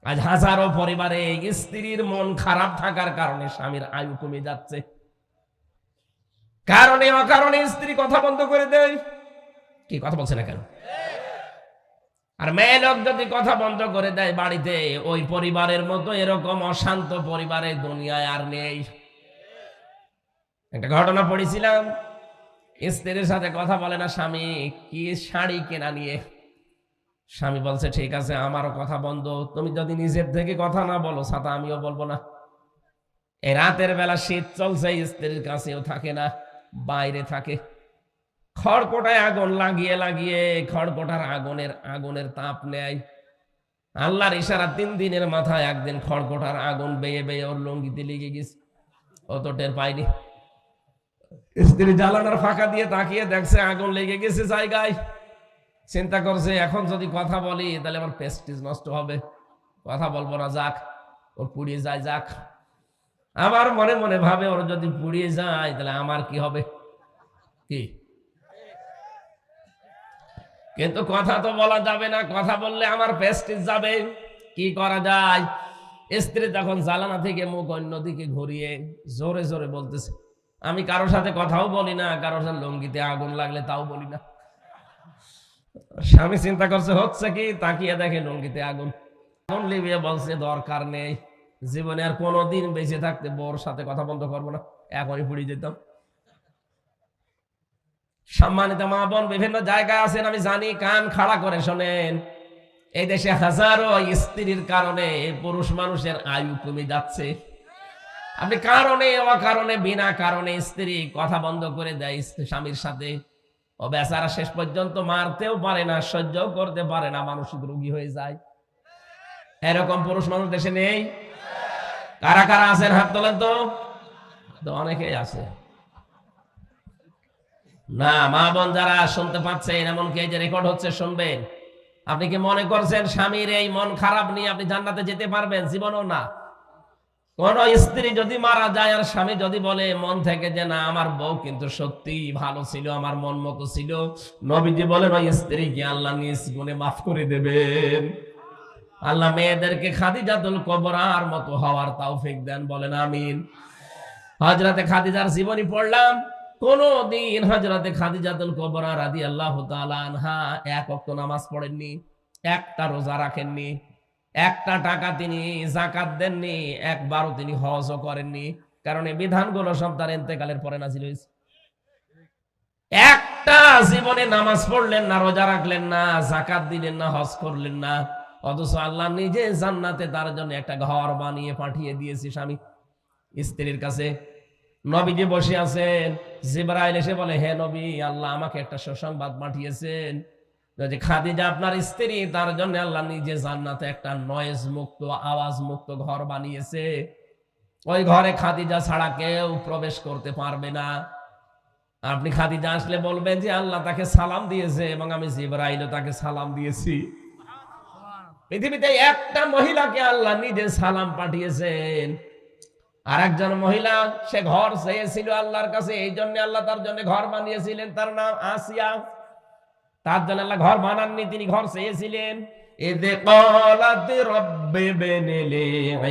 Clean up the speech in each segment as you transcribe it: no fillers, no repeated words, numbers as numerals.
আজ হাজারো পরিবারে স্ত্রীর মন খারাপ থাকার কারণে স্বামীর আয়ু কমে যাচ্ছে। কারণে অকারণে স্ত্রী কথা বন্ধ করে দেয়। কি কথা বলছে না কেন? আর মেয়ে লোক যদি কথা বন্ধ করে দেয় বাড়িতে, ওই পরিবারের মতো এরকম অশান্ত পরিবারে দুনিয়ায় আর নেই। একটা ঘটনা পড়েছিলাম, স্ত্রীর সাথে কথা বলে না স্বামী, কি শাড়ি কেনা নিয়ে। স্বামী বলছে ঠিক আছে আমারও কথা বন্ধ, তুমি যদি নিজের থেকে কথা না বলো ছাতা আমিও বলবো না। এই রাতের বেলা শীত চলছে, স্ত্রীর কাছেও থাকে না, বাইরে থাকে। খড়কোটায় আগুন লাগিয়ে লাগিয়ে খড়কোটার আগুনের তাপ নেয়। আল্লাহর ইশারা 3 দিনের মাথায় একদিন খড়কোটার আগুন বেয়ে বেয়ে ওর লঙ্গিতে লেগে গেছে, ও তো টের পায়নি। স্ত্রী জ্বালানোর ফাঁকা দিয়ে তাকিয়ে দেখছে আগুন লেগে গেছে জায়গায়। চিন্তা করছে এখন যদি কথা বলি তাহলে আমার প্রেস্টিজ নষ্ট হবে, কথা বলবো না, যাক ওর পুড়িয়ে যায় যাক। আবার মনে মনে ভাবে ওর যদি পুড়িয়ে যায় তাহলে আমার কি হবে, কি? কিন্তু কথা তো বলা যাবে না, কথা বললে আমার প্রেস্টিজ যাবে। কি করা যায়? স্ত্রী তখন জ্বালানা থেকে মুখ অন্যদিকে ঘুরিয়ে জোরে জোরে বলতেছে, আমি কারোর সাথে কথাও বলি না, কারোর সাথে লঙ্গিতে আগুন লাগলে তাও বলি না। স্বামী চিন্তা করছে হচ্ছে কি, তাকিয়ে দেখে লঙ্গিতে আগুন। আগুন লিবিয়ে বলছে দরকার নেই, জীবনে আর কোনোদিন বেঁচে থাকতে বউর সাথে কথা বন্ধ করবো না, এখনই পুড়িয়ে যেতাম। সম্মানিত মা বোন বিভিন্ন জায়গায় আছেন, আমি জানি, কান খাড়া করে শোনেন। এই দেশে হাজারো স্ত্রীর কারণে পুরুষ মানুষের আয়ু কমে যাচ্ছে। আপনি কারণে অকারণে বিনা কারণে স্ত্রী কথা বন্ধ করে দেয় স্বামীর সাথে, ও বেচারা শেষ পর্যন্ত মারতেও পারে না, সহ্যও করতে পারে না, মানসিক রোগী হয়ে যায়। এরকম পুরুষ মানুষ দেশে নেই? কারা কারা আছেন হাত তোলেন তো। অনেকেই আছে না। মা বোন যারা শুনতে পাচ্ছেন, এমনকি এই যে রেকর্ড হচ্ছে শুনবেন, আপনি কি মনে করছেন স্বামীর এই মন খারাপ নিয়ে আপনি জান্নাতে যেতে পারবেন? জীবনও না। কোন স্ত্রী যদি মারা যায় আর স্বামী যদি বলে মন থেকে যে না আমার বউ কিন্তু সত্যি ভালো ছিল, আমার মন মতো ছিল, নবীজি বলেন ওই স্ত্রীকে আল্লাহ নিজ গুণে মাফ করে দেবেন। আল্লাহ মেয়েদেরকে খাদিজাতুল কুবরার মতো হওয়ার তৌফিক দেন, বলেন আমিন। হযরতে খাদিজার জীবনী পড়লাম, কোনদিন হযরতে খাদিজাতুল কুবরা রাদিয়াল্লাহু তাআলা আনহা এক ওয়াক্ত নামাজ পড়েননি, একটা রোজা রাখেননি, একটা টাকা তিনি যাকাত দেননি, একবারও তিনি হজও করেননি। কারণ এই বিধানগুলো সব তার ইন্তেকালের পরে নাযিল হয়েছে। একটা জীবনে নামাজ পড়লেন না, রোজা রাখলেন না, যাকাত দিলেন না, হজ করলেন না, অথচ আল্লাহ নিজে জান্নাতে তার জন্য একটা ঘর বানিয়ে পাঠিয়ে দিয়েছে স্বামী স্ত্রীর কাছে। নবীজি বসে আছেন, জিবরাইল এসে বলে হে নবী, আল্লাহ আমাকে একটা সুসংবাদ পাঠিয়েছেন যে খাদিজা আপনার স্ত্রী, তার জন্য আল্লাহ নিজে জান্নাতে একটা নয়েজ মুক্ত, আওয়াজ মুক্ত ঘর বানিয়েছে। ওই ঘরে খাদিজা ছাড়া কেউ প্রবেশ করতে পারবে না। আপনি খাদিজা আসলে বলবেন যে আল্লাহ তাকে সালাম দিয়েছে এবং আমি জিবরাইলও তাকে সালাম দিয়েছি। পৃথিবীতে একটা মহিলাকে আল্লাহ নিজে সালাম পাঠিয়েছেন। আর একজন মহিলা, সে ঘর চেয়েছিল আল্লাহর কাছে, এই জন্য আল্লাহ তার জন্য ঘর বানিয়েছিলেন, তার নাম আসিয়া। তার জন্য আল্লাহ ঘর বানাননি, তিনি ঘর চেয়েছিলেন। ইযে ক্বালাত রাব্বি ইবনি লি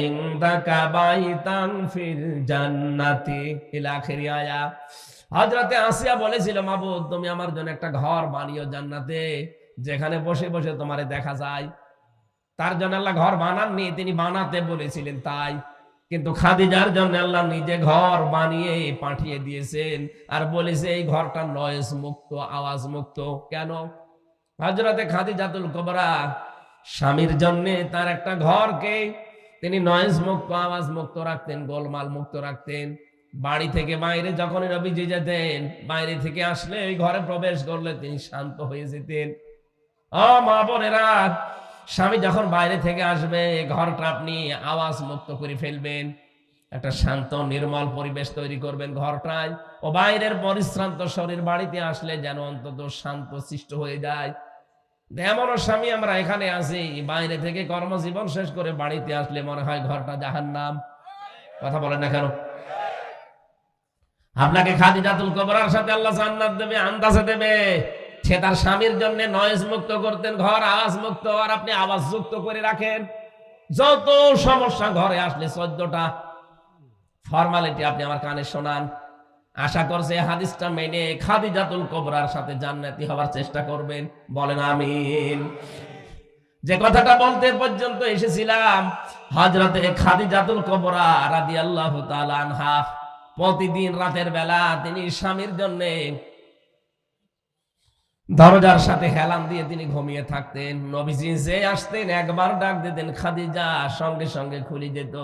ইনদাকা বাইতান ফিল জান্নাতি ইলা আখির আয়া। হযরতে আসিয়া বলেছিল, মাবুদ তুমি আমার জন্য একটা ঘর বানিও জান্নাতে, যেখানে বসে বসে তোমারে দেখা যায়। তার জন্য আল্লাহ ঘর বানাননি, তিনি বানাতে বলেছিলেন তাই। কিন্তু খাদিজার জন্য আল্লাহ নিজে ঘর বানিয়ে পাঠিয়ে দিয়েছেন, আর বলেছে এই ঘরটা নয়েজ মুক্ত, আওয়াজ মুক্ত। কেন? হযরতে খাদিজাতুল কুবরা স্বামীর জন্য তার একটা ঘরকে তিনি নয়েজ মুক্ত, আওয়াজ মুক্ত রাখতেন, গোলমাল মুক্ত রাখতেন। বাড়ি থেকে বাইরে যখন নবীজি যেতেন, বাইরে থেকে আসলে ওই ঘরে প্রবেশ করলে তিনি শান্ত হয়ে যেতেন। ও মা বোনেরা, স্বামী যখন বাইরে থেকে আসবে, ঘরটা আপনি আওয়াজ মুক্ত করে ফেলবেন, একটা শান্ত নির্মল পরিবেশ তৈরি করবেন ঘরটায়। ও বাইরের পরিশ্রান্ত শরীর বাড়িতে আসলে যেন অন্তত শান্ত সৃষ্ট হয়ে যায়। এমনও স্বামী আমরা এখানে আছি, বাইরে থেকে কর্মজীবন শেষ করে বাড়িতে আসলে মনে হয় ঘরটা জাহান্নাম। কথা বলেন না কেন? আপনাকে খাদিজাতুল কুবরার সাথে আল্লাহ জান্নাত দেবে, আন্দাজে দেবে। সে তার স্বামীর জন্য নয়েজ মুক্ত করতেন ঘর, আওয়াজ মুক্ত, আর আপনি আওয়াজ যুক্ত করে রাখেন। যত সমস্যা ঘরে আসলে 14টা ফরমালিটি আপনি আমার কানে শোনান। আশা করছে হাদিসটা মেনে খাদিজাতুল কুবরার সাথে জান্নাতি হওয়ার চেষ্টা করবেন। বলেন আমিন। যে কথাটা বলতে পর্যন্ত এসেছিলাম, হযরতে খাদিজাতুল কুবরা রাদিয়াল্লাহু তাআলা আনহা প্রতিদিন রাতের বেলা তিনি স্বামীর জন্য দরজার সাথে হেলান দিয়ে তিনি ঘুমিয়ে থাকতেন। নবীজি যে আসতেন একবার ডাক দিতেন খাদিজা, সঙ্গে সঙ্গে খুলে যেত।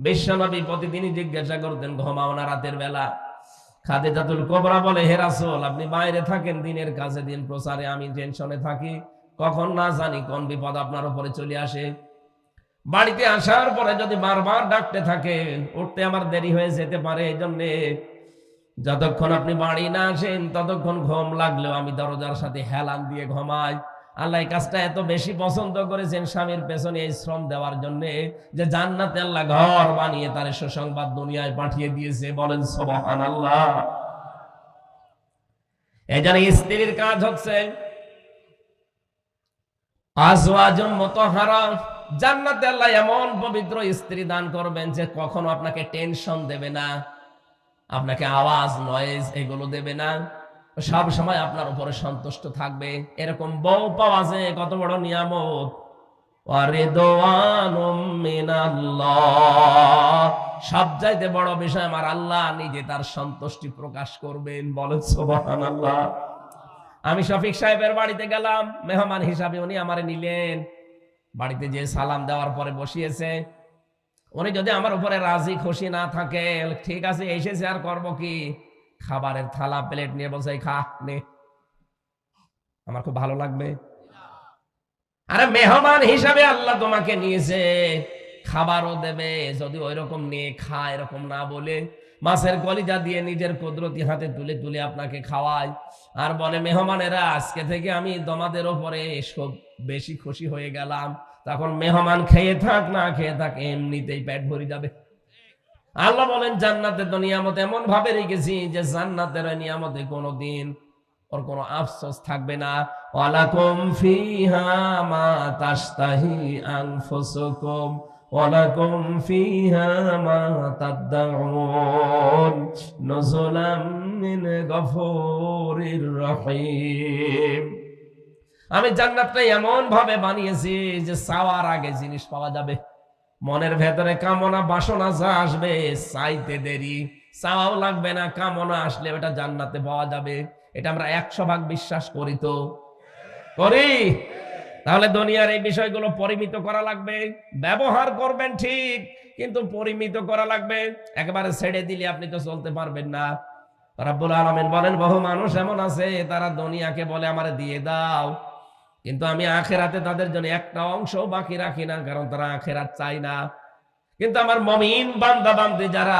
বিশ্বনবী প্রতিদিনই জিজ্ঞাসা করতেন ঘুমাও না রাতের বেলা? খাদিজাতুল কুবরা বলে, হে রাসূল, আপনি বাইরে থাকেন দিনের কাজে, দিন প্রচারে, আমি টেনশনে থাকি, কখন না জানি কোন বিপদ আপনার উপরে চলে আসে। বাড়িতে আসার পরে যদি বারবার ডাকতে থাকেন, উঠতে আমার দেরি হয়ে যেতে পারে, এই জন্য যতক্ষণ আপনি বাড়ি না আসেন ততক্ষণ ঘুম লাগলেও আমি দরজার সাথে হেলান দিয়ে ঘুমাই। আল্লাহ এই কাজটা এত বেশি পছন্দ করেছেন স্বামীর পেছনে এই শ্রম দেওয়ার জন্য, যে জান্নাতে আল্লাহ ঘর বানিয়ে তার সুসংবাদ দুনিয়ায় পাঠিয়ে দিয়েছে। বলেন সুবহানাল্লাহ। এই জন্য স্ত্রীর কাজ হচ্ছে আজওয়াজুম মুতাহহারা, জান্নাতে আল্লাহ এমন পবিত্র স্ত্রী দান করবেন যে কখনো আপনাকে টেনশন দেবে না, আপনাকে আওয়াজ নয়েজ এগুলো দেবে না, সব সময় আপনার উপরে সন্তুষ্ট থাকবে। এরকম বউ পাওয়া যায় কত বড় নিয়ামত। ওয়ারিদওয়ানুম মিনাল্লাহ, সবচাইতে বড় বিষয় আমার আল্লাহ নিজে তার সন্তুষ্টি প্রকাশ করবেন। বলেন সুবহানাল্লাহ। আমি শফিক সাহেবের বাড়িতে গেলাম মেহমান হিসাবে, উনি আমারে নিলেন। বাড়িতে যে সালাম দেওয়ার পরে বসিয়েছে, উনি যদি আমার উপরে রাজি খুশি না থাকে, ঠিক আছে এসেছে আর করবো কি, খাবারের থালা প্লেট নিয়ে বলছে খা নে, আমার খুব ভালো লাগবে? আরে মেহমান হিসাবে আল্লাহ তোমাকে নিয়েছে, খাবারও দেবে, যদি ওই রকম নিয়ে খা এরকম না বলে মাছের কলিজা দিয়ে নিজের কুদরতি হাতে তুলে তুলে আপনাকে খাওয়ায়, আর বলে মেহমানেরা আজকে থেকে আমি তোমাদের ওপরে সব বেশি খুশি হয়ে গেলাম, তখন মেহমান খেয়ে থাক না খেয়ে থাক এমনিতেই পেট ভরে যাবে। আল্লাহ বলেন জান্নাতের তো নিয়ামত এমন ভাবে রেখেছি যে জান্নাতের নিয়ামতে কোনোদিন ওর কোনো আফসোস থাকবে না। ওয়ালাকুম ফিহা মা তাশতাহি আনফুসুকুম ওয়ালাকুম ফিহা মা তাদউন নুজুলাম মিন গফুরির রহিম। আমি জান্নাতটা এমন ভাবে বানিয়েছি যে চাওয়ার আগে জিনিস পাওয়া যাবে। মনের ভেতরে কামনা বাসনা যা আসবে চাইতে দেরি, চাওয়াও লাগবে না, কামনা আসলে ওটা জান্নাতে পাওয়া যাবে। এটা আমরা 100% বিশ্বাস করি, তো করি। তাহলে দুনিয়ার এই বিষয়গুলো পরিমিত করা লাগবে। ব্যবহার করবেন ঠিক, কিন্তু পরিমিত করা লাগবে। একবারে ছেড়ে দিলে আপনি তো চলতে পারবেন না। রাব্বুল আলামিন বলেন বহু মানুষ এমন আছে তারা দুনিয়াকে বলে আমারে দিয়ে দাও, কিন্তু আমি আখেরাতে তাদের জন্য একটা অংশ বাকি রাখি না, কারণ তারা আখেরাত চায় না। কিন্তু আমার মুমিন বান্দা বান্দী যারা,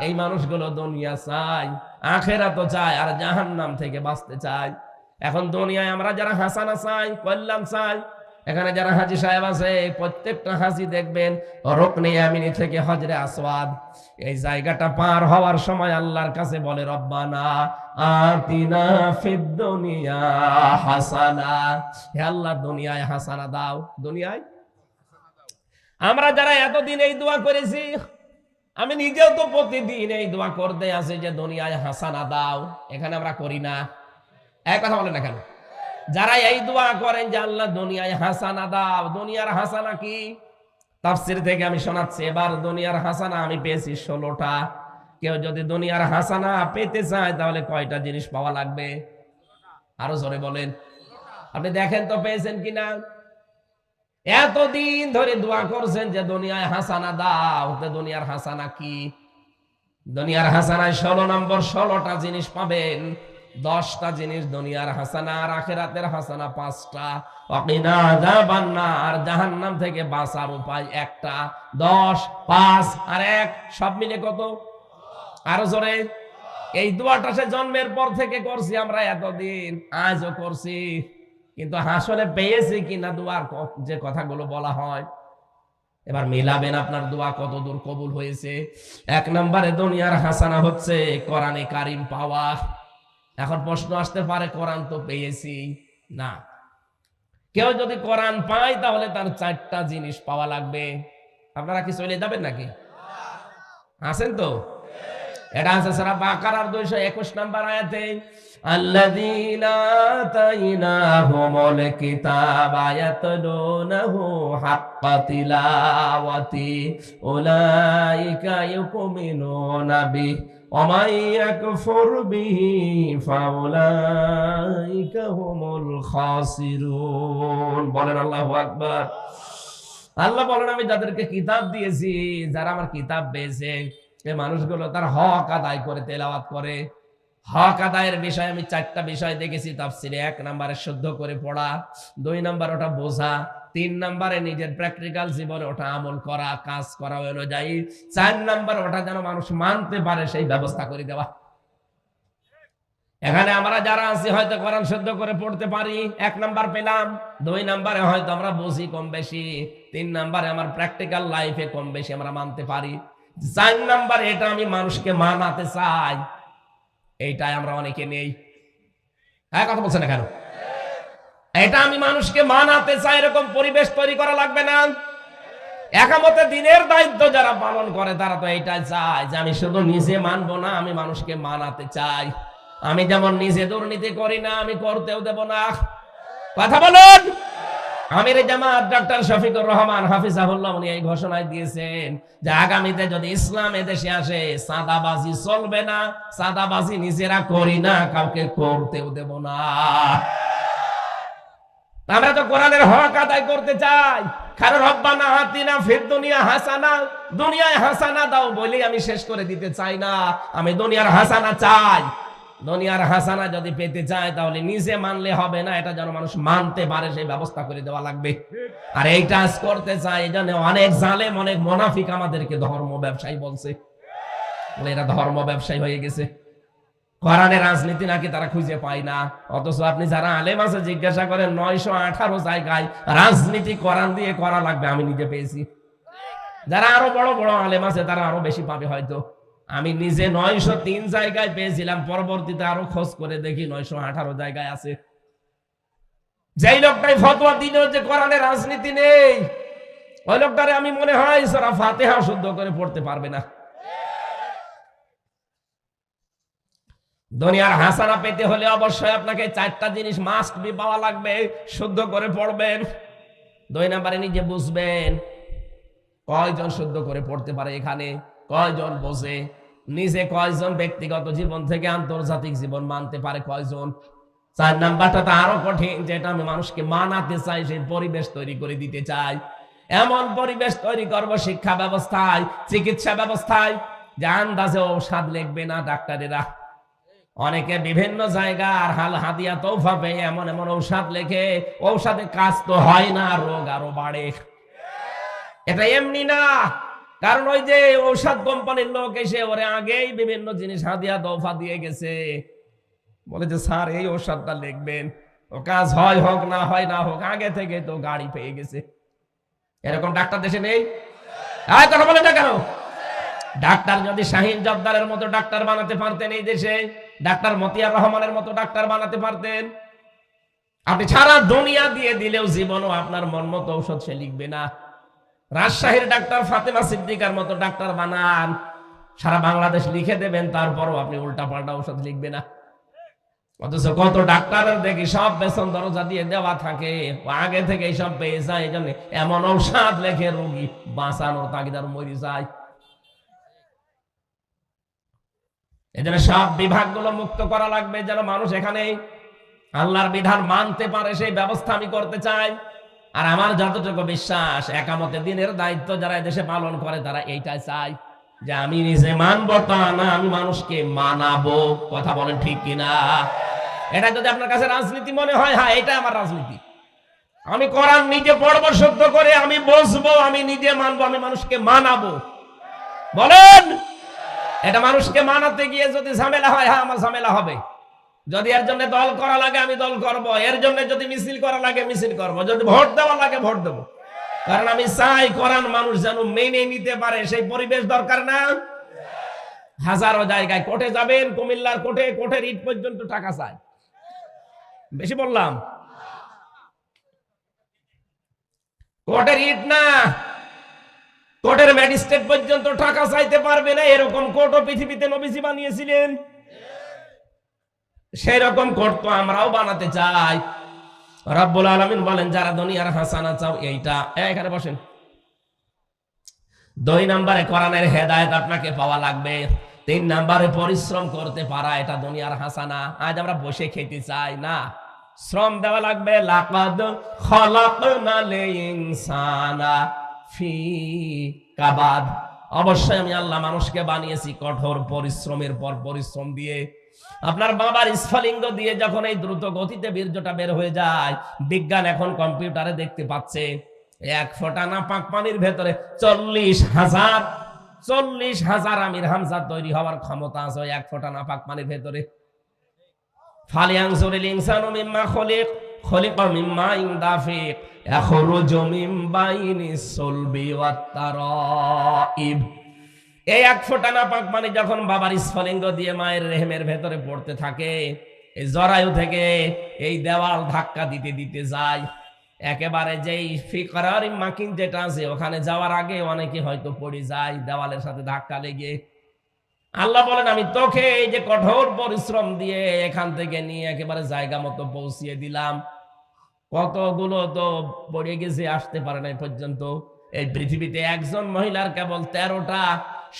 এই মানুষগুলো দুনিয়া চায়, আখেরাতও চায়, আর জাহান্নাম থেকে বাঁচতে চায়। এখন দুনিয়ায় আমরা যারা হাসানা চাই, কল্যাণ চাই, এখানে যারা হাজী সাহেব আছে প্রত্যেকটা হাজী দেখবেন রুকনে ইয়ামিনী থেকে হজরে আসওয়াদ, এই জায়গাটা পার হওয়ার সময় আল্লাহর কাছে বলে রব্বানা আতিনা ফিদ দুনিয়া হাসানা, হে আল্লাহ দুনিয়ায় হাসানা দাও। দুনিয়ায় আমরা যারা এতদিন এই দোয়া করেছি, আমি নিজেও তো প্রতিদিন এই দোয়া করতে আছি যে দুনিয়ায় হাসানা দাও, এখানে আমরা করি না। এক কথা বলেন না কেন? যারা এই দোয়া করেন যে আল্লাহ দুনিয়ায় হাসানা দাও, দুনিয়ার হাসানা কি? তাফসীর থেকে আমি শোনাচ্ছি। এবার দুনিয়ার হাসানা আমি পেয়েছি 16টা। কেউ যদি দুনিয়ার হাসানা পেতে চায় তাহলে কয়টা জিনিস পাওয়া লাগবে? আরো জোরে বলেন। আপনি দেখেন তো পেয়েছেন কিনা। এতদিন ধরে দোয়া করছেন যে দুনিয়ায় হাসানা দাও, তো দুনিয়ার হাসানা কি? দুনিয়ার হাসানায় 16 নম্বর 16টা জিনিস পাবেন। 10টা জিনিস দুনিয়ার হাসানা, আর আখিরাতের হাসানা 5টা। ওয়াকিনা আযাবান নার, জাহান্নাম থেকে বাঁচার উপায় একটা। 10 5 আর 1 সব মিলে কত? আরো জোরে। এই দোয়াটা সে জন্মের পর থেকে করছি আমরা এতদিন, আজও করছি, কিন্তু আসলে পেয়েছি কিনা দোয়ার যে কথাগুলো বলা হয়। এবার মিলাবেন আপনার দোয়া কত দূর কবুল হয়েছে। 1 নম্বরে দুনিয়ার হাসানা হচ্ছে কোরআনে কারিম পাওয়া। এখন প্রশ্ন আসতে পারে কোরআন তো পেয়েছি, না, কেউ যদি কোরআন পায় তাহলে তার 4টা জিনিস পাওয়া লাগবে। আপনারা কি চলে যাবেন নাকি? আছেন তো? এটা আছে সূরা বাকারার 221 নম্বর আয়াতে, আল্লাযীনা আতাইনাহুমুল কিতাবা ইয়াতলুনাহু হাক্কা তিলাওয়াতি উলাইকা ইউমিনুনা বিহি ওয়া মান ইয়াকফুর বিহি ফাউলাইকা হুমুল খাসিরুন। বলেন আল্লাহু আকবার। আল্লাহ বলেন, আমি যাদেরকে কিতাব দিয়েছি, যারা আমার কিতাব পেয়েছে, এই মানুষগুলো তার হক আদায় করে তেলাওয়াত করে। হক আদায়ের বিষয়ে আমি 4টা বিষয় দেখেছি তাফসীরে। 1 নম্বরে শুদ্ধ করে পড়া, 2 নম্বর ওটা বোঝা, 3 নম্বরে নিজের প্র্যাকটিক্যাল জীবনে ওটা আমল করা, কাজ করা অনুযায়ী, 4 নম্বর ওটা যেন মানুষ মানতে পারে সেই ব্যবস্থা করে দেওয়া। এখানে আমরা যারা আছি হয়তো কোরআন শুদ্ধ করে পড়তে পারি, 1 নাম্বার পেলাম। 2 নম্বরে হয়তো আমরা বুঝি কম বেশি, 3 নম্বরে আমার প্র্যাকটিক্যাল লাইফে কম বেশি আমরা মানতে পারি। 4 নাম্বার এটা আমি মানুষকে মানাতে চাই, এইটাই আমরা অনেকে নেই। হ্যাঁ, কথা বলছেন না কেন? এটা আমি মানুষকে মানাতে চাই, এরকম পরিবেশ তৈরি করা লাগবে না? একামতে দিনের দায়িত্ব যারা পালন করে তারা তো এইটাই চায় যে আমি শুধু নিজে মানবো না, আমি মানুষকে মানাতে চাই। আমি যেমন নিজে দুর্নীতি করি না, আমি করতেও দেব না। কথা বলুন। আমির জামাত ডক্টর শফিকুর রহমান হাফিজাহুল্লাহ উনি এই ঘোষণায় দিয়েছেন যে আগামীতে যদি ইসলাম এদেশে আসে, সাদাবাজি চলবে না। সাদাবাজি নিজেরা করি না, কাউকে করতেও দেব না। আমরা তো কোরআনের হক আদায় করতে চাই। কারণ রব্বানা আতিনা ফিদ দুনিয়া হাসানা, দুনিয়ায় হাসানা দাও বলে আমি শেষ করে দিতে চাই না। আমি দুনিয়ার হাসানা চাই। দুনিয়ার হাসানা যদি পেতে চায় তাহলে নিজে মানলে হবে না, এটা যেন মানুষ মানতে পারে সেই ব্যবস্থা করে দেওয়া লাগবে। আর এইটা করতে চাই, এই জন্য অনেক জালেম, অনেক মুনাফিক আমাদেরকে ধর্ম ব্যবসায়ী বলছে। এরা ধর্ম ব্যবসায়ী হয়ে গেছে। কোরআনের রাজনীতি নাকি তারা খুঁজে পায় না, অথচ আপনি যারা আলেম আছে জিজ্ঞাসা করেন 918 জায়গায় রাজনীতি কোরআন দিয়ে করা লাগবে, আমি নিজে পেয়েছি। যারা আরো বড় বড় আলেম আছে তারা আরো বেশি পাবে হয়তো। আমি নিজে 903 জায়গায় পেয়েছিলাম, পরবর্তীতে আরো খোঁজ করে দেখি 918 জায়গায় আছে। যেই লোকটাই ফতোয়া দিল যে কোরআনের রাজনীতি নেই, ওই লোকটারে আমি মনে হয় সূরা ফাতিহা শুদ্ধ করে পড়তে পারবে না। দুনিয়ার হাসানা পেতে হলে অবশ্যই আপনাকে 4টা জিনিস মাস্ট বি পাওয়া লাগবে। শুদ্ধ করে পড়বেন। 2 নম্বরে নিজে বুঝবেন কয়জন শুদ্ধ করে পড়তে পারে, এখানে কয়জন বোঝে, নিজে কয়জন ব্যক্তিগত জীবন থেকে আন্তর্জাতিক জীবন মানতে পারে কয়জন। 4 নাম্বারটা তো আরো কঠিন, যেটা আমি মানুষকে মানাতে চাই, সেই পরিবেশ তৈরি করে দিতে চাই। এমন পরিবেশ তৈরি করব শিক্ষা ব্যবস্থায়, চিকিৎসা ব্যবস্থায়, যে আন্দাজে ঔষধ লিখবে না ডাক্তারেরা। অনেকে বিভিন্ন জায়গার হাল হাদিয়া তৌফা পেয়ে এমন এমন ঔষধ লেখে, ঔষধে কাজ তো হয় না, রোগ আরো বাড়ে। এটা এমনি না, কারণ ওই যে ঔষধ কোম্পানির লোক এসে ওরে আগেই বিভিন্ন জিনিস হাদিয়া তৌফা দিয়ে গেছে, বলে যে স্যার এই ঔষধটা লিখবেন, ও কাজ হয় হোক না হয় না হোক, আগে থেকে তো গাড়ি পেয়ে গেছে। এরকম ডাক্তার দেশে নেই? কথা বলে না কেন? ডাক্তার যদি শাহিন জব্দারের মতো ডাক্তার বানাতে পারতেন এই দেশে, ডাক্তার মতিয়ার রহমানের মতো ডাক্তার বানাতে পারতেন, আপনি সারা দুনিয়া দিয়ে দিলেও জীবনও আপনার মন মতো ঔষধ সে লিখবে না। রাজশাহীর ডাক্তার ফাতেমা সিদ্দিকার মতো ডাক্তার বানান, সারা বাংলাদেশ লিখে দেবেন, তারপরও আপনি উল্টা পাল্টা ঔষধ লিখবে না। অথচ কত ডাক্তারের দেখি সব বেতন দরজা দিয়ে দেওয়া থাকে, আগে থেকে সব পেয়ে যায়, এই জন্য এমন ঔষধ লেখে রোগী বাঁচানোর তাগিদার মরে যায়। এজন্য সব বিভাগগুলো মুক্ত করা লাগবে, যেন মানুষ এখানে আল্লাহর বিধান মানতে পারে, সেই ব্যবস্থা আমি করতে চাই। আর আমার যতটুকু বিশ্বাস, একামতে দিনের দায়িত্ব যারা দেশে পালন করে তারা এইটাই চায়, যে আমি নিজে মানবো তা না, আমি মানুষকে মানাবো। কথা বলেন ঠিক কিনা? এটা যদি আপনার কাছে রাজনীতি মনে হয়, হ্যাঁ এটা আমার রাজনীতি। আমি কোরআন নিজে পড়বো শুদ্ধ করে, আমি বুঝবো, আমি নিজে মানবো, আমি মানুষকে মানাবো। বলেন, এটা মানুষকে মানাতে গিয়ে যদি ঝামেলা হয়, হ্যাঁ আমার ঝামেলা হবে। যদি এর জন্য দল করা লাগে আমি দল করব, এর জন্য যদি মিছিল করা লাগে মিছিল করব, যদি ভোট দেওয়া লাগে ভোট দেব। কারণ আমি চাই কোরআন মানুষ যেন মেনে নিতে পারে, সেই পরিবেশ দরকার না? হাজারো জায়গায় কোর্টে যাবেন, কুমিল্লার কোর্টে, কোর্টের ইট পর্যন্ত টাকা চায়। বেশি বললাম? কোর্টের ইট না, কোর্টের ম্যাজিস্ট্রেট পর্যন্ত টাকা চাইতে পারবে না, এরকম কোর্টও পৃথিবীতে নবীজি বানিয়েছিলেন। সেই রকম কোর্ট তো আমরাও বানাতে চাই। রব্বুল আলামিন বলেন যারা দুনিয়ার হাসানা চাও এইটা, এখানে বসেন। 2 নম্বরে কোরআনের হেদায়েত আপনাকে পাওয়া লাগবে। 3 নম্বরে পরিশ্রম করতে পারা, এটা দুনিয়ার হাসানা। আজ আমরা বসে খেতে চাই না, শ্রম দেওয়া লাগবে। লাকাদ খলাকনাল ইনসানা ফি কাবাদ, অবশ্যই আমি আল্লাহ মানুষকে বানিয়েছি কঠোর পরিশ্রমের পর পরিশ্রম দিয়ে। আপনার বাবার স্ফলিঙ্গ দিয়ে যখন এই দ্রুত গতিতে বীর্যটা বের হয়ে যায়, বিজ্ঞান এখন কম্পিউটারে দেখতে পাচ্ছে 1 ফোঁটা নাপাক পানির ভেতরে 40,000 আমির হামজা তৈরি হওয়ার ক্ষমতা আছে 1 ফোঁটা নাপাক পানির ভেতরে। ফালিয়ানজুরিল ইনসানু মিম্মা খলিকা মিম্মা ইনদাফিক ইয়াখরুজু মিন বাইনিস সুলবি ওয়াত তারাইব। এই 1 ফোঁটা নাপাক পানি যখন বাবার স্ফলিঙ্গ দিয়ে মায়ের রেহেমের ভেতরে পড়তে থাকে, এই জরায়ু থেকে এই দেওয়াল ধাক্কা দিতে দিতে যায়, একেবারে যেই ফিকরার মাকিন যেটা আছে ওখানে যাওয়ার আগে অনেকে হয়তো পড়ে যায় দেওয়ালের সাথে ধাক্কা লেগে। আল্লাহ বলেন আমি তোকে এই যে কঠোর পরিশ্রম দিয়ে এখান থেকে নিয়ে একেবারে জায়গা মতো পৌঁছিয়ে দিলাম। কতগুলো তো পড়ে গেছে, আসতে পারে না পর্যন্ত। এই পৃথিবীতে একজন মহিলার কেবল 13টা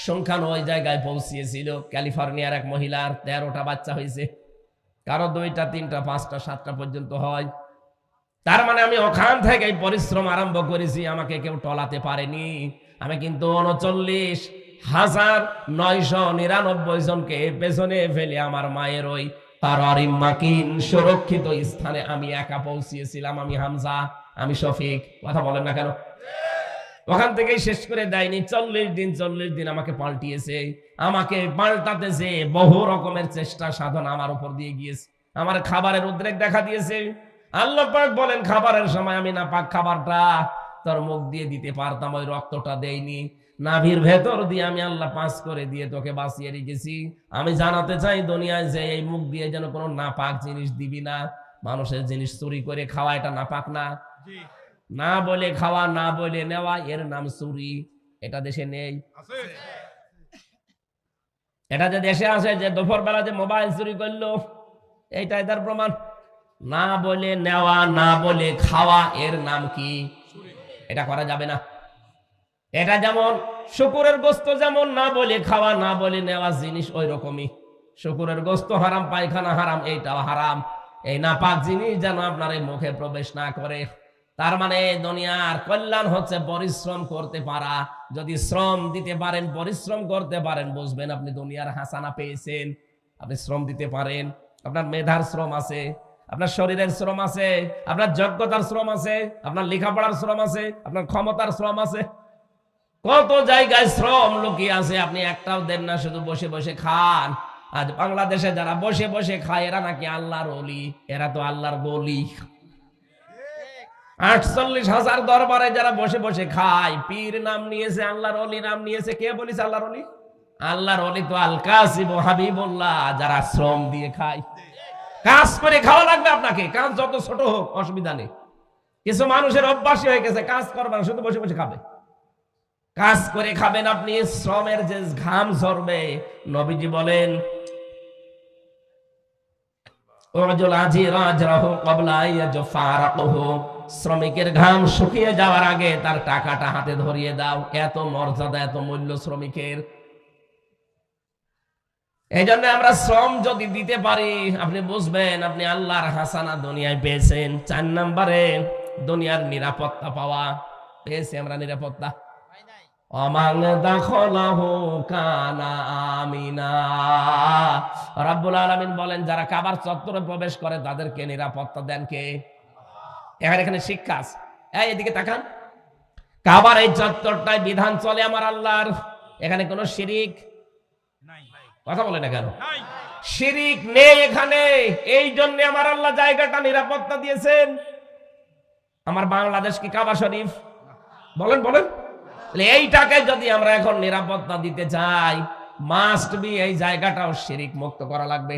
সংখ্যানো ওই জায়গায় পৌঁছিয়েছিল। ক্যালিফোর্নিয়ার এক মহিলার 13টা বাচ্চা হয়েছে, কারো 2টা 3টা 5টা 7টা পর্যন্ত হয়। তার মানে আমি ওখান থেকে পরিশ্রম আরম্ভ করেছি, আমাকে কেউ টলাতে পারেনি। আমি কিন্তু 39,999 জনকে পেছনে ফেলে আমার মায়ের ওই তারারিম মাকিন সুরক্ষিত স্থানে আমি একা পৌঁছিয়েছিলাম। আমি হামজা, আমি শফিক, কথা বলেন না কেন? ওখান থেকেই শেষ করে দেয়নি। 40 দিন আমাকে পাল্টিয়েছে, আমাকে পাল্টাতেছে। বহু রকমের চেষ্টা সাধন আমার উপর দিয়ে গিয়েছে। আমার খাবারের উদ্রেক দেখা দিয়েছে। আল্লাহ পাক বলেন খাবারের সময় আমি না পাক খাবারটা তোর মুখ দিয়ে দিতে পারতাম, ওই রক্তটা দেইনি। নাভির ভেতর দিয়ে আমি আল্লাহ পাস করে দিয়ে তোকে বাঁচিয়ে রেখেছি। আমি জানাতে চাই দুনিয়ায় যে এই মুখ দিয়ে যেন কোনো নাপাক জিনিস দিবি না। মানুষের জিনিস চুরি করে খাওয়া এটা নাপাক না? না বলে খাওয়া, না বলে নেওয়া, এর নাম চুরি। এটা দেশে নেই। এটা যে দেশে আছে, যে দুপুর বেলা যে মোবাইল চুরি করলো, এইটাই তার প্রমাণ। না বলে নেওয়া, না বলে খাওয়া, এর নাম কি? এটা করা যাবে না। এটা যেমন শুকুরের গোস্ত, যেমন না বলে খাওয়া, না বলে নেওয়া জিনিস ওই রকমই। শুকুরের গোস্ত হারাম, পায়খানা হারাম, এইটাও হারাম। এই নাপাক জিনিস যেন আপনার এই মুখে প্রবেশ না করে। তার মানে দুনিয়ার কল্যাণ হচ্ছে পরিশ্রম করতে পারা। যদি শ্রম দিতে পারেন, পরিশ্রম করতে পারেন, বুঝবেন আপনি দুনিয়ার হাসানা পেয়েছেন। আপনি শ্রম দিতে পারেন, আপনার মেধার শ্রম আছে, আপনার শরীরের শ্রম আছে, আপনার যোগ্যতার শ্রম আছে, আপনার লেখাপড়ার শ্রম আছে, আপনার ক্ষমতার শ্রম আছে। কত জায়গায় শ্রম লুকিয়ে আছে, আপনি একটাও দেন না, শুধু বসে বসে খান। আজ বাংলাদেশে যারা বসে বসে খায় এরা নাকি আল্লাহর ওলি, এরা তো আল্লাহর গলি। 48,000 দরবারে যারা বসে বসে খায়, পীর নাম নিয়েছে, আল্লাহর ওলি নাম নিয়েছে। কে বলেছে আল্লাহর ওলি? আল্লাহর ওলি তো আল কাসিম হাবিবুল্লাহ, যারা শ্রম দিয়ে খায়। কাজ করে খাওয়া লাগবে আপনাকে, কাজ যত ছোট হোক অসুবিধা নেই। কিছু মানুষের অভ্যাসই হয়ে গেছে কাজ করবেন, শুধু বসে বসে খাবে। কাজ করে খাবেন আপনি, শ্রমের যে ঘাম ঝরবে। নবীজি বলেন শ্রমিকের ঘাম শুকিয়ে যাওয়ার আগে তার টাকাটা হাতে ধরিয়ে দাও। এত মর্যাদা, এত মূল্য শ্রমিকের। এই জন্য আমরা শ্রম যদি দিতে পারি, আপনি বুঝবেন আপনি আল্লাহর হাসানা দুনিয়ায় পেয়েছেন। 4 নম্বরে দুনিয়ার নিরাপত্তা পাওয়া। পেয়েছি আমরা নিরাপত্তা। অমাং দাখলাহু কানা আমিনা। রাব্বুল আলামিন বলেন যারা কাবার চত্বরে প্রবেশ করে তাদেরকে নিরাপত্তা দেন কে? এখানে শিক্ষা আছে। এদিকে তাকান, কাবার এই চত্বরটায় বিধান চলে আমার আল্লাহর। এখানে কোনো শিরিক নাই। কথা বলে না কেন? শিরিক নেই এখানে। এই জন্য আমার আল্লাহ জায়গাটা নিরাপত্তা দিয়েছেন। আমার বাংলাদেশ কি কাবা শরীফ? বলেন বলেন। এইটাকে যদি আমরা এখন নিরাপত্তা দিতে চাই, মাস্ট বি এই জায়গাটাও শিরিক মুক্ত করা লাগবে।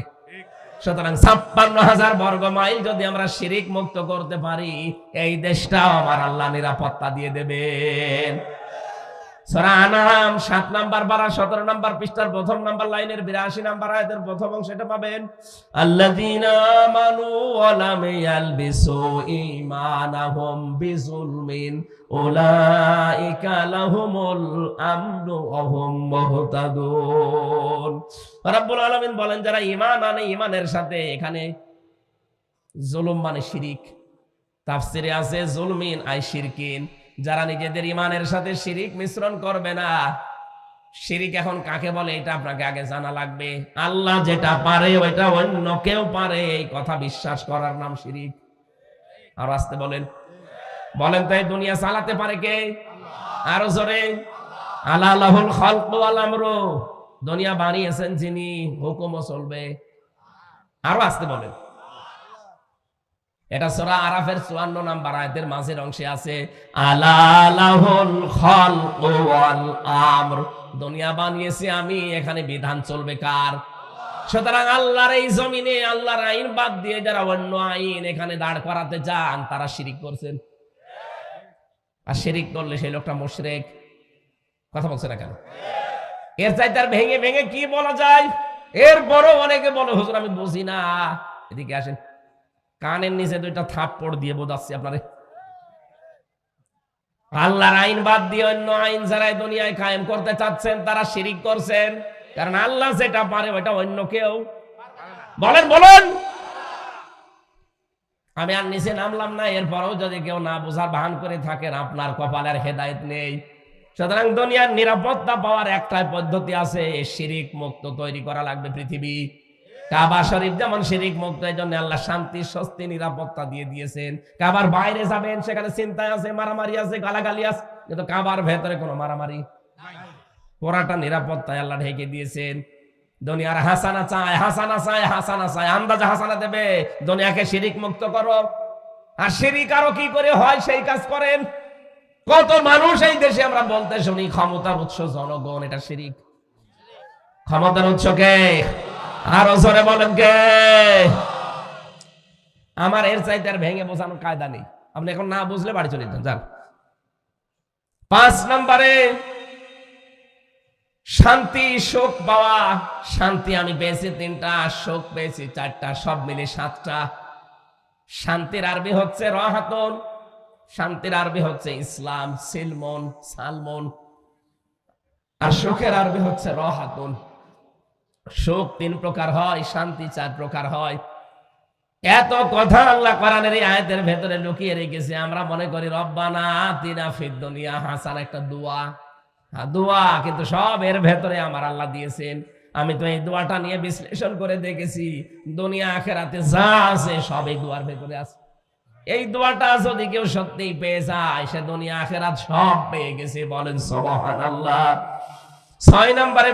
সুতরাং 56,000 বর্গ মাইল যদি আমরা শিরিক মুক্ত করতে পারি, এই দেশটাও আমার আল্লাহ নিরাপত্তা দিয়ে দেবেন। সূরা আনআম 7 নাম্বার পারা 17 নাম্বার পৃষ্ঠার প্রথম নাম্বার লাইনের 82 নাম্বার আয়াতের প্রথম অংশটা পাবেন। আল্লাযীনা আমানু ওয়া লাম ইয়ালবিসু ঈমানাহুম বিযুলমিন উলাইকা লাহুমুল আমনু ওয়া হুম মুহতাদুন। রাব্বুল আলামিন বলেন, যারা ঈমান আনে ঈমানের সাথে, এখানে জুলুম মানে শিরিক, তাফসিরে আছে জুলমিন আই শিরকিন, যারা নিজেদের ইমানের সাথে শিরিক মিশ্রণ করবে না। শিরিক এখন কাকে বলে এটা আপনাকে আগে জানা লাগবে। আল্লাহ যেটা পারে ওইটা অন্য কেউ পারে, এই কথা বিশ্বাস করার নাম শিরিক। আর আসতে বলেন, বলেন তাই দুনিয়া চালাতে পারে কে? আরো জোরে, আলা লাহুল খালকু ওয়াল আমরু, দুনিয়া বানিয়েছেন যিনি, হুকুমও চলবে। আরো আসতে বলেন। এটা সূরা আরাফের 54 নাম্বার আয়াতের মাঝের অংশে আছে, আলা লাহুল খালকু ওয়াল আমর, দুনিয়া বানিয়েছি আমি, এখানে বিধান চলবে কার? সুতরাং আল্লাহর এই জমিনে আল্লাহর আইন বাদ দিয়ে যারা অন্য আইন এখানে দাঁড় করাতে চান, তারা শিরিক করছেন। আর শিরিক করলে সেই লোকটা মুশরিক। কথা বলছে না কেন? এর চাইতে আর ভেঙে ভেঙে কি বলা যায়? এরপরও অনেকে বলে, হুজুর আমি বুঝি না। এদিকে আসেন, কানের নিচে 2টা থাপ্পড় দিয়ে বোঝাচ্ছি আপনারে। আল্লাহর আইন বাদ দিয়ে অন্য আইন যারা দুনিয়ায় কায়েম করতে চাচ্ছেন, তারা শিরিক করছেন। কারণ আল্লাহ যেটা পারে ওইটা অন্য কেউ বলেন। বলেন, আমি আর নিচে নামলাম না, এরপরেও যদি কেউ না বোঝার ভান করে থাকেন, আপনার কপালের হেদায়েত নেই। সুতরাং দুনিয়ার নিরাপত্তা পাওয়ার একটাই পদ্ধতি আছে, শিরিক মুক্ত তৈরি করা লাগবে পৃথিবী। কাবা শরীফ যেমন শিরিক মুক্ত, এই জন্য আল্লাহ শান্তি স্বস্তি নিরাপত্তা দিয়ে দিয়েছেন। কাবার বাইরে যাবেন, সেখানে চিন্তা আছে, মারামারি আছে, গালাগালি আছে, কিন্তু কাবার ভেতরে কোনো মারামারি, পুরাটা নিরাপত্তায় আল্লাহ ঢেকে দিয়েছেন। দুনিয়ার হাসানা চায়, হাসানা চায়, হাসানা চায়, আন্দাজে হাসানা দেবে। দুনিয়াকে শিরিক মুক্ত করো। আর শিরিক আরো কি করে হয় সেই কাজ করেন। কত মানুষ এই দেশে আমরা বলতে শুনি ক্ষমতার উৎস জনগণ, এটা শিরিক। ক্ষমতার উৎস কে? আরো জোরে বলেন কে? আমার এর চাইতে আর ভেঙে বোঝানোর কায়দা নেই। আপনি এখন না বুঝলে বাড়ি চলে যান। যান 5 নম্বরে শান্তি সুখ পাওয়া। শান্তি আমি পেয়েছি 3টা, সুখ পেয়েছি 4টা, সব মিলে 7টা। শান্তির আরবি হচ্ছে রাহাতুন, শান্তির আরবি হচ্ছে ইসলাম, সিলমন, সালমন। আর সুখের আরবি হচ্ছে রাহাতুন। সুখ 3 প্রকার হয়, শান্তি 4 প্রকার হয়। এত কথা আল্লাহ কোরআনের এই আয়াতের ভেতরে লুকিয়ে রেখেছে। আমরা মনে করি রব্বানা আতিনা ফিদ দুনিয়া হাসান, একটা দোয়া, দোয়া, কিন্তু সব এর ভেতরে আমার আল্লাহ দিয়েছেন। আমি তো এই দোয়াটা নিয়ে বিশ্লেষণ করে দেখেছি, দুনিয়া আখিরাতে যা আছে সব এই দোয়ার ভেতরে আছে। এই দোয়াটা যদি কেউ সত্যিই পেয়ে যায়, সে দুনিয়া আখিরাত সব পেয়ে গেছে। বলেন সুবহানাল্লাহ। 6 নম্বরে